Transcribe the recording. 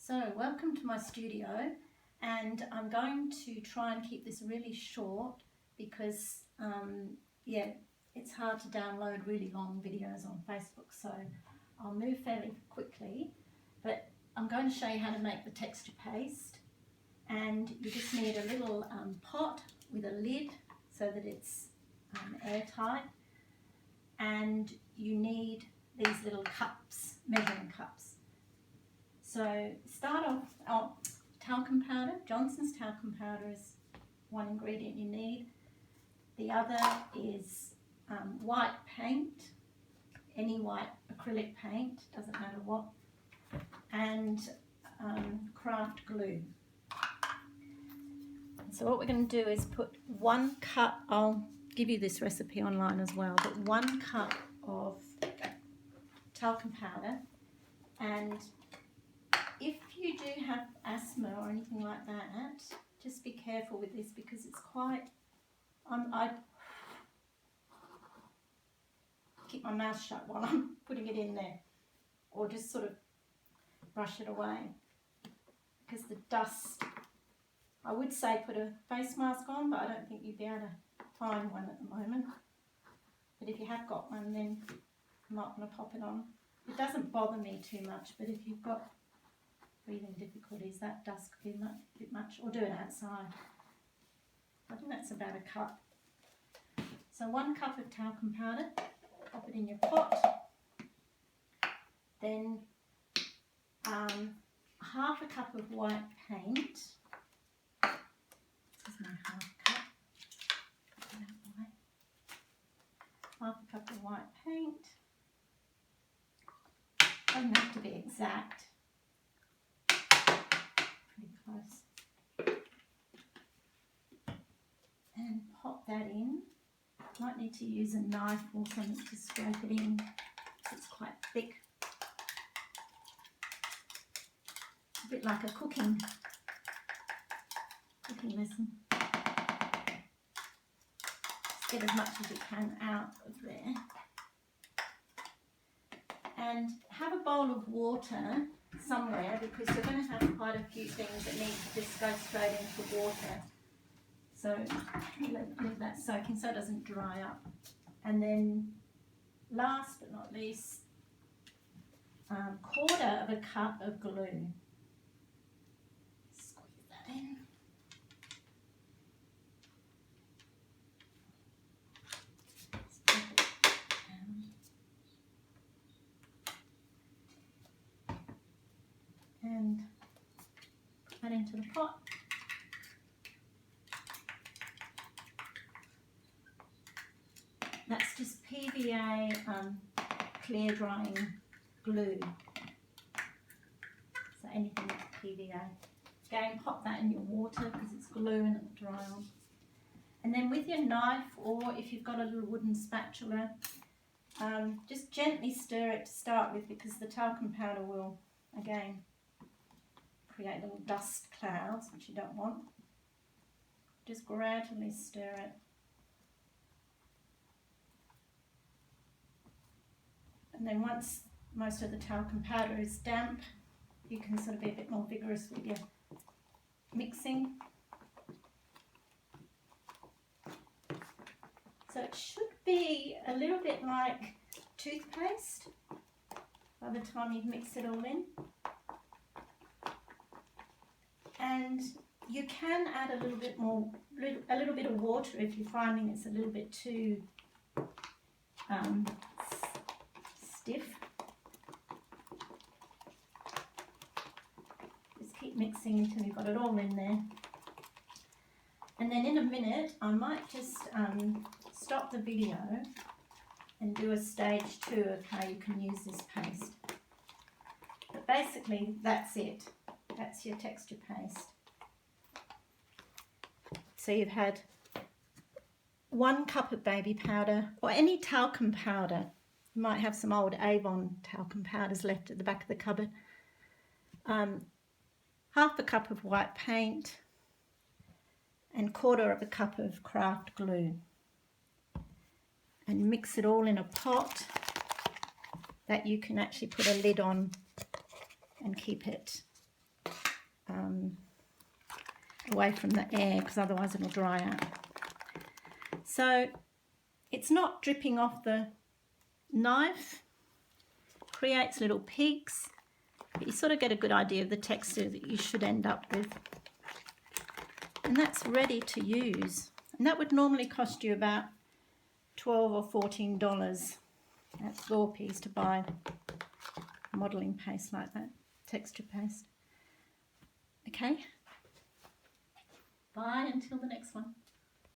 So welcome to my studio, and I'm going to try and keep this really short because it's hard to download really long videos on Facebook, so I'll move fairly quickly. But I'm going to show you how to make the texture paste, and you just need a little pot with a lid so that it's airtight, and you need these little cups, measuring cups. So start off, talcum powder. Johnson's talcum powder is one ingredient you need. The other is white paint, any white acrylic paint, doesn't matter what, and craft glue. So what we're going to do is put 1 cup, I'll give you this recipe online as well, but 1 cup of talcum powder. And if you do have asthma or anything like that, just be careful with this because it's quite, I keep my mouth shut while I'm putting it in there, or just sort of brush it away because the dust, I would say put a face mask on, but I don't think you'd be able to find one at the moment. But if you have got one, then you might want to pop it on. It doesn't bother me too much, but if you've got breathing difficulties, that dust could be a bit much, or do it outside. I think that's about a cup. So 1 cup of talcum powder, pop it in your pot. Then half a cup of white paint. This is my half cup. Half a cup of white paint. Doesn't have to be exact. Pretty close. And pop that in. Might need to use a knife or something to scrape it in. It's quite thick. A bit like a cooking lesson. Just get as much as you can out of there. And have a bowl of water somewhere because you're going to have quite a few things that need to just go straight into water. So leave that soaking so it doesn't dry up. And then last but not least, 1/4 of a cup of glue. Squeeze that in. And put that into the pot. That's just PVA clear drying glue. So anything that's PVA. Again, pop that in your water because it's glue and it'll dry on. And then with your knife, or if you've got a little wooden spatula, just gently stir it to start with because the talcum powder will, again, create little dust clouds, which you don't want. Just gradually stir it. And then once most of the talcum powder is damp, you can sort of be a bit more vigorous with your mixing. So it should be a little bit like toothpaste by the time you've mixed it all in. And you can add a little bit more, a little bit of water if you're finding it's a little bit too stiff. Just keep mixing until you've got it all in there. And then in a minute, I might just stop the video and do a stage 2 of how you can use this paste. But basically, that's it. That's your texture paste. So you've had 1 cup of baby powder, or any talcum powder. You might have some old Avon talcum powders left at the back of the cupboard. Half a cup of white paint and 1/4 of a cup of craft glue. And mix it all in a pot that you can actually put a lid on and keep it away from the air, because otherwise it'll dry out. So it's not dripping off the knife, creates little peaks, but you sort of get a good idea of the texture that you should end up with. And that's ready to use. And that would normally cost you about $12 or $14 at Gorpies to buy modelling paste like that, texture paste. Okay, bye until the next one.